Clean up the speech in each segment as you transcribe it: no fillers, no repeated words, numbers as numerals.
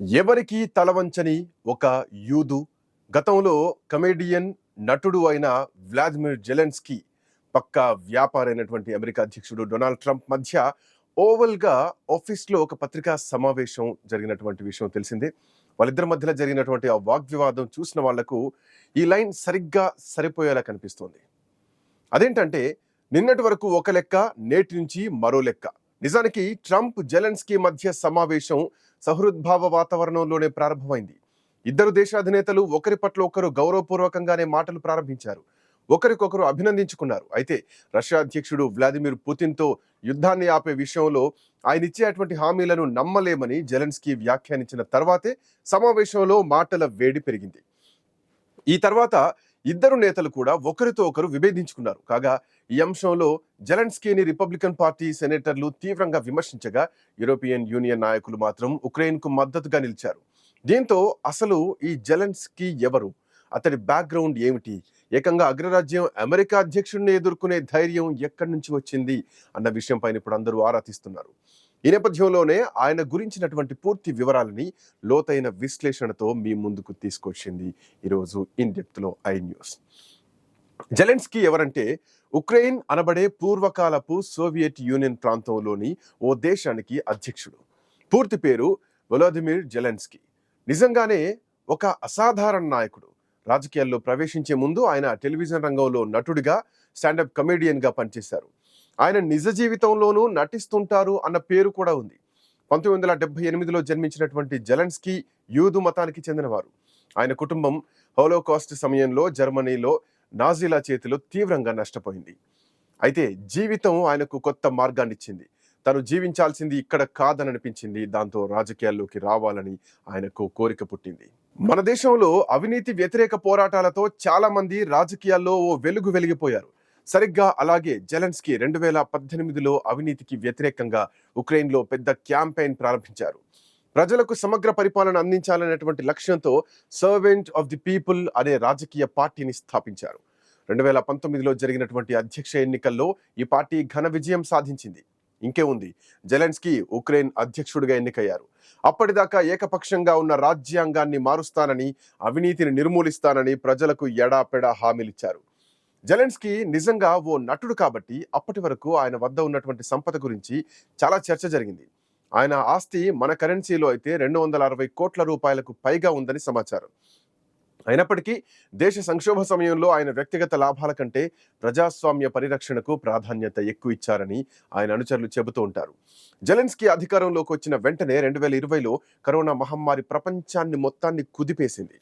ఎవరికీ తలవంచని ఒక యూదు గతంలో కమెడియన్ నటుడు అయిన వ్లాదిమిర్ జెలెన్స్కీ పక్కా వ్యాపారైనటువంటి అమెరికా అధ్యక్షుడు డొనాల్డ్ ట్రంప్ మధ్య ఓవల్గా ఆఫీస్లో ఒక పత్రికా సమావేశం జరిగినటువంటి విషయం తెలిసిందే. వాళ్ళిద్దరి మధ్యలో జరిగినటువంటి ఆ వాగ్వివాదం చూసిన వాళ్లకు ఈ లైన్ సరిగ్గా సరిపోయేలా కనిపిస్తోంది. అదేంటంటే నిన్నటి వరకు ఒక లెక్క, నేటి నుంచి మరో లెక్క. నిజానికి ట్రంప్ జెలెన్స్కీ మధ్య సమావేశం సహృద్భావ వాతావరణంలోనే ప్రారంభమైంది. ఇద్దరు దేశాధినేతలు ఒకరి పట్ల ఒకరు గౌరవపూర్వకంగానే మాటలు ప్రారంభించారు, ఒకరికొకరు అభినందించుకున్నారు. అయితే రష్యా అధ్యక్షుడు వ్లాదిమిర్ పుతిన్తో యుద్ధాన్ని ఆపే విషయంలో ఆయన ఇచ్చేటువంటి హామీలను నమ్మలేమని జెలెన్స్కీ వ్యాఖ్యానించిన తర్వాతే సమావేశంలో మాటల వేడి పెరిగింది. ఈ తర్వాత ఇద్దరు నేతలు కూడా ఒకరితో ఒకరు విభేదించుకున్నారు. కాగా ఈ అంశంలో జెలెన్స్కీని రిపబ్లికన్ పార్టీ సెనేటర్లు తీవ్రంగా విమర్శించగా యూరోపియన్ యూనియన్ నాయకులు మాత్రం ఉక్రెయిన్కు మద్దతుగా నిలిచారు. దీంతో అసలు ఈ జెలెన్స్కీ ఎవరు, అతడి బ్యాక్గ్రౌండ్ ఏమిటి, ఏకంగా అగ్రరాజ్యం అమెరికా అధ్యక్షుడిని ఎదుర్కొనే ధైర్యం ఎక్కడి నుంచి వచ్చింది అన్న విషయంపైన ఇప్పుడు అందరూ ఆరా తీస్తున్నారు. ఈ నేపథ్యంలోనే ఆయన గురించినటువంటి పూర్తి వివరాలని లోతైన విశ్లేషణతో మీ ముందుకు తీసుకొచ్చింది ఈరోజు ఇన్ డెప్త్లో ఐ న్యూస్. జెలెన్స్కీ ఎవరంటే ఉక్రెయిన్ అనబడే పూర్వకాలపు సోవియట్ యూనియన్ ప్రాంతంలోని ఓ దేశానికి అధ్యక్షుడు. పూర్తి పేరు వొలోదిమిర్ జెలెన్స్కీ. నిజంగానే ఒక అసాధారణ నాయకుడు. రాజకీయాల్లో ప్రవేశించే ముందు ఆయన టెలివిజన్ రంగంలో నటుడిగా, స్టాండప్ కమెడియన్గా పనిచేశారు. ఆయన నిజ జీవితంలోనూ నటిస్తుంటారు అన్న పేరు కూడా ఉంది. 1978లో జన్మించినటువంటి జెలెన్స్కీ యూదు మతానికి చెందినవారు. ఆయన కుటుంబం హోలోకాస్ట్ సమయంలో జర్మనీలో నాజీల చేతిలో తీవ్రంగా నష్టపోయింది. అయితే జీవితం ఆయనకు కొత్త మార్గాన్ని ఇచ్చింది. తను జీవించాల్సింది ఇక్కడ కాదననిపించింది. దాంతో రాజకీయాల్లోకి రావాలని ఆయనకు కోరిక పుట్టింది. మన దేశంలో అవినీతి వ్యతిరేక పోరాటాలతో చాలా మంది రాజకీయాల్లో ఓ వెలుగు వెలిగిపోయారు. సరిగ్గా అలాగే జెలెన్స్కీ 2018లో అవినీతికి వ్యతిరేకంగా ఉక్రెయిన్లో పెద్ద క్యాంపెయిన్ ప్రారంభించారు. ప్రజలకు సమగ్ర పరిపాలన అందించాలనేటువంటి లక్ష్యంతో సర్వెంట్ ఆఫ్ ది పీపుల్ అనే రాజకీయ పార్టీని స్థాపించారు. 2019లో జరిగినటువంటి అధ్యక్ష ఎన్నికల్లో ఈ పార్టీ ఘన విజయం సాధించింది. ఇంకే ఉంది, జెలెన్స్కీ ఉక్రెయిన్ అధ్యక్షుడిగా ఎన్నికయ్యారు. అప్పటిదాకా ఏకపక్షంగా ఉన్న రాజ్యాంగాన్ని మారుస్తానని, అవినీతిని నిర్మూలిస్తానని ప్రజలకు ఎడాపెడా హామీలిచ్చారు. జెలెన్స్కీ నిజంగా ఓ నటుడు కాబట్టి అప్పటి వరకు ఆయన వద్ద ఉన్నటువంటి సంపద గురించి చాలా చర్చ జరిగింది. ఆయన ఆస్తి మన కరెన్సీలో అయితే 260 కోట్ల రూపాయలకు పైగా ఉందని సమాచారం. అయినప్పటికీ దేశ సంక్షోభ సమయంలో ఆయన వ్యక్తిగత లాభాల కంటే ప్రజాస్వామ్య పరిరక్షణకు ప్రాధాన్యత ఎక్కువ ఇచ్చారని ఆయన అనుచరులు చెబుతూ ఉంటారు. జెలెన్స్కీ అధికారంలోకి వచ్చిన వెంటనే 2020లో కరోనా మహమ్మారి ప్రపంచాన్ని మొత్తాన్ని కుదిపేసింది.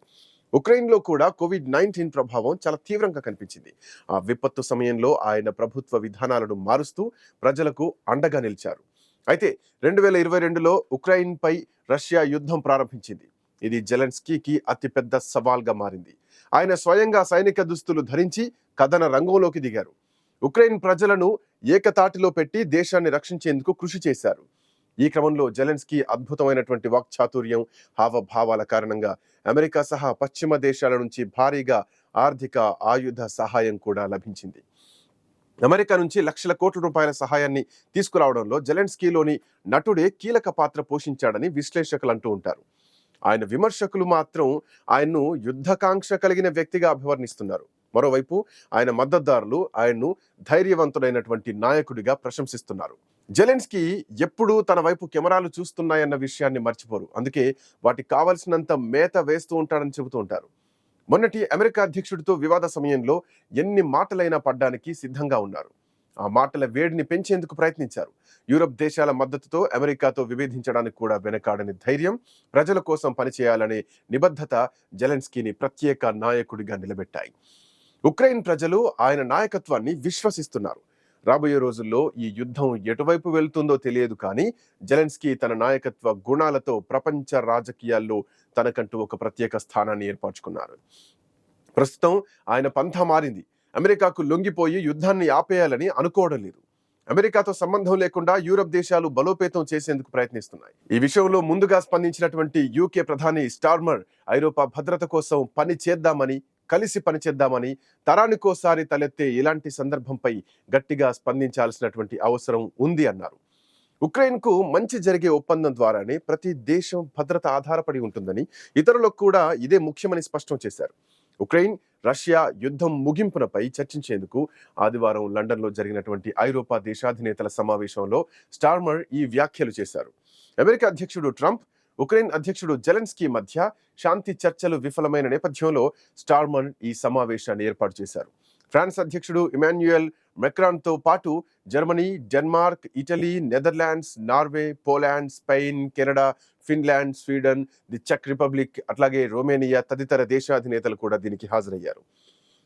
ఉక్రెయిన్లో కూడా కోవిడ్-19 ప్రభావం చాలా తీవ్రంగా కనిపించింది. ఆ విపత్తు సమయంలో ఆయన ప్రభుత్వ విధానాలను మారుస్తూ ప్రజలకు అండగా నిలిచారు. అయితే 2022లో ఉక్రెయిన్పై రష్యా యుద్ధం ప్రారంభించింది. ఇది జెలెన్స్కీకి అతిపెద్ద సవాల్గా మారింది. ఆయన స్వయంగా సైనిక దుస్తులు ధరించి కథన రంగంలోకి దిగారు. ఉక్రెయిన్ ప్రజలను ఏకతాటిలో పెట్టి దేశాన్ని రక్షించేందుకు కృషి చేశారు. ఈ క్రమంలో జెలెన్స్కీ అద్భుతమైనటువంటి వాక్చాతుర్యం, హావభావాల కారణంగా అమెరికా సహా పశ్చిమ దేశాల నుంచి భారీగా ఆర్థిక, ఆయుధ సహాయం కూడా లభించింది. అమెరికా నుంచి లక్షల కోట్ల రూపాయల సహాయాన్ని తీసుకురావడంలో జెలెన్స్కీలోని నటుడే కీలక పాత్ర పోషించాడని విశ్లేషకులు అంటూ ఉంటారు. ఆయన విమర్శకులు మాత్రం ఆయన్ను యుద్ధకాంక్ష కలిగిన వ్యక్తిగా అభివర్ణిస్తున్నారు. మరోవైపు ఆయన మద్దతుదారులు ఆయన్ను ధైర్యవంతుడైనటువంటి నాయకుడిగా ప్రశంసిస్తున్నారు. జెలెన్స్కీ ఎప్పుడూ తన వైపు కెమెరాలు చూస్తున్నాయన్న విషయాన్ని మర్చిపోరు. అందుకే వాటికి కావలసినంత మేత వేస్తూ ఉంటాడని చెబుతూ ఉంటారు. మొన్నటి అమెరికా అధ్యక్షుడితో వివాద సమయంలో ఎన్ని మాటలైనా పడ్డానికి సిద్ధంగా ఉన్నారు. ఆ మాటల వేడిని పెంచేందుకు ప్రయత్నించారు. యూరప్ దేశాల మద్దతుతో అమెరికాతో విభేదించడానికి కూడా వెనకాడని ధైర్యం, ప్రజల కోసం పనిచేయాలనే నిబద్ధత జెలెన్స్కీని ప్రత్యేక నాయకుడిగా నిలబెట్టాయి. ఉక్రెయిన్ ప్రజలు ఆయన నాయకత్వాన్ని విశ్వసిస్తున్నారు. రాబోయే రోజుల్లో ఈ యుద్ధం ఎటువైపు వెళ్తుందో తెలియదు, కానీ జెలెన్స్కీ తన నాయకత్వ గుణాలతో ప్రపంచ రాజకీయాల్లో తనకంటూ ఒక ప్రత్యేక స్థానాన్ని ఏర్పరచుకున్నారు. ప్రస్తుతం ఆయన పంథా మారింది. అమెరికాకు లొంగిపోయి యుద్ధాన్ని ఆపేయాలని అనుకోవడం లేదు. అమెరికాతో సంబంధం లేకుండా యూరప్ దేశాలు బలోపేతం చేసేందుకు ప్రయత్నిస్తున్నాయి. ఈ విషయంలో ముందుగా స్పందించినటువంటి యూకే ప్రధాని స్టార్మర్ ఐరోపా భద్రత కోసం కలిసి పనిచేద్దామని, తరానికోసారి తలెత్తే ఇలాంటి సందర్భంపై గట్టిగా స్పందించాల్సినటువంటి అవసరం ఉంది అన్నారు. ఉక్రెయిన్కు మంచి జరిగే ఒప్పందం ద్వారానే ప్రతి దేశం భద్రత ఆధారపడి ఉంటుందని, ఇతరులకు కూడా ఇదే ముఖ్యమని స్పష్టం చేశారు. ఉక్రెయిన్ రష్యా యుద్ధం ముగింపునపై చర్చించేందుకు ఆదివారం లండన్లో జరిగినటువంటి ఐరోపా దేశాధినేతల సమావేశంలో స్టార్మర్ ఈ వ్యాఖ్యలు చేశారు. అమెరికా అధ్యక్షుడు ట్రంప్, ఉక్రెయిన్ అధ్యక్షుడు జెలెన్స్కీ మధ్య శాంతి చర్చలు విఫలమైన నేపథ్యంలో స్టార్మర్ ఈ సమావేశాన్ని ఏర్పాటు చేశారు. ఫ్రాన్స్ అధ్యక్షుడు ఇమాన్యుయల్ మెక్రాన్తో పాటు Germany, Denmark, Italy, Netherlands, Norway, Poland, Spain, Canada, Finland, Sweden, the చెక్ రిపబ్లిక్, అట్లాగే రొమేనియా తదితర దేశాధినేతలు కూడా దీనికి హాజరయ్యారు.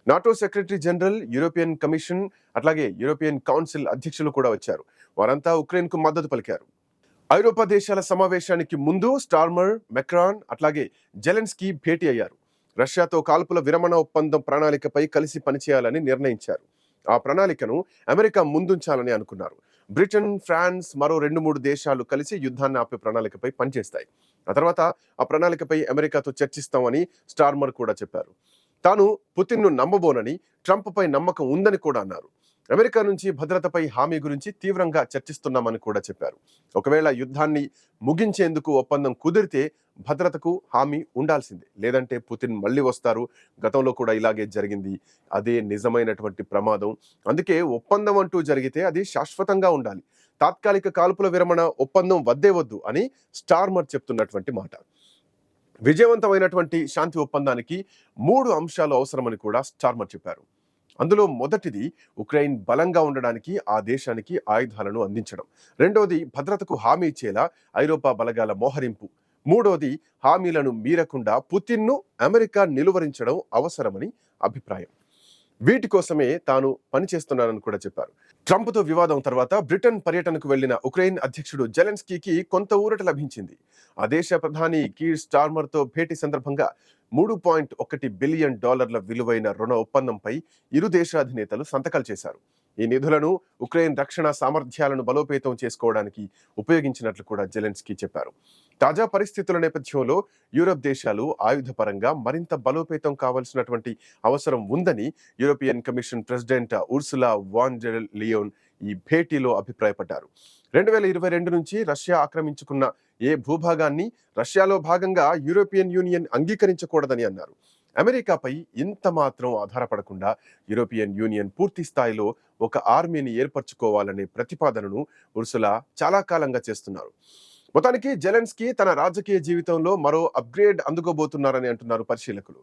NATO secretary general, European commission, అట్లాగే యూరోపియన్ కౌన్సిల్ అధ్యక్షులు కూడా వచ్చారు. వారంతా ఉక్రెయిన్కు మద్దతు పలికారు. ఐరోపా దేశాల సమావేశానికి ముందు స్టార్మర్, మెక్రాన్, అట్లాగే జెలెన్స్కీ భేటీ అయ్యారు. రష్యాతో కాల్పుల విరమణ ఒప్పందం ప్రణాళికపై కలిసి పనిచేయాలని నిర్ణయించారు. ఆ ప్రణాళికను అమెరికా ముందుంచాలని అనుకున్నారు. బ్రిటన్, ఫ్రాన్స్, మరో 2-3 దేశాలు కలిసి యుద్ధాన్ని ఆపే ప్రణాళికపై పనిచేస్తాయి. ఆ తర్వాత ఆ ప్రణాళికపై అమెరికాతో చర్చిస్తామని స్టార్మర్ కూడా చెప్పారు. తాను పుతిన్ను నమ్మబోనని, ట్రంప్పై నమ్మకం ఉందని కూడా అన్నారు. అమెరికా నుంచి భద్రతపై హామీ గురించి తీవ్రంగా చర్చిస్తున్నామని కూడా చెప్పారు. ఒకవేళ యుద్ధాన్ని ముగించేందుకు ఒప్పందం కుదిరితే భద్రతకు హామీ ఉండాల్సిందే, లేదంటే పుతిన్ మళ్ళీ వస్తారు. గతంలో కూడా ఇలాగే జరిగింది. అదే నిజమైనటువంటి ప్రమాదం. అందుకే ఒప్పందం అంటూ జరిగితే అది శాశ్వతంగా ఉండాలి. తాత్కాలిక కాల్పుల విరమణ ఒప్పందం వద్దే వద్దు అని స్టార్మర్ చెప్తున్నటువంటి మాట. విజయవంతమైనటువంటి శాంతి ఒప్పందానికి 3 అంశాలు అవసరమని కూడా స్టార్మర్ చెప్పారు. అందులో మొదటిది ఉక్రెయిన్ బలంగా ఉండడానికి ఆ దేశానికి ఆయుధాలను అందించడం. రెండోది భద్రతకు హామీ ఇచ్చేలా ఐరోపా బలగాల మోహరింపు. మూడోది హామీలను మీరకుండా పుతిన్ను అమెరికా నిలువరించడం అవసరమని అభిప్రాయం. వీటి కోసమే తాను పనిచేస్తున్నానని కూడా చెప్పారు. ట్రంప్తో వివాదం తర్వాత బ్రిటన్ పర్యటనకు వెళ్లిన ఉక్రెయిన్ అధ్యక్షుడు జెలెన్స్కీకి కొంత ఊరట లభించింది. ఆ దేశ ప్రధాని కీర్ స్టార్మర్తో భేటీ సందర్భంగా $3.1 బిలియన్ విలువైన రుణ ఒప్పందంపై ఇరు దేశాధినేతలు సంతకాలు చేశారు. ఈ నిధులను ఉక్రెయిన్ రక్షణ సామర్థ్యాలను బలోపేతం చేసుకోవడానికి ఉపయోగించినట్లు కూడా జెలెన్స్కీ చెప్పారు. తాజా పరిస్థితుల నేపథ్యంలో యూరప్ దేశాలు ఆయుధపరంగా మరింత బలోపేతం కావాల్సినటువంటి అవసరం ఉందని European commission president Ursula von der Leyen ఈ భేటీలో అభిప్రాయపడ్డారు. 2022 నుంచి రష్యా ఆక్రమించుకున్న ఏ భూభాగాన్ని రష్యాలో భాగంగా యూరోపియన్ యూనియన్ అంగీకరించకూడదని అన్నారు. అమెరికాపై ఇంత మాత్రం ఆధారపడకుండా యూరోపియన్ యూనియన్ పూర్తి స్థాయిలో ఒక ఆర్మీని ఏర్పరచుకోవాలనే ప్రతిపాదనను ఉర్సులా చాలా కాలంగా చేస్తున్నారు. మొత్తానికి జెలెన్స్కీ తన రాజకీయ జీవితంలో మరో అప్గ్రేడ్ అందుకోబోతున్నారని అంటున్నారు పరిశీలకులు.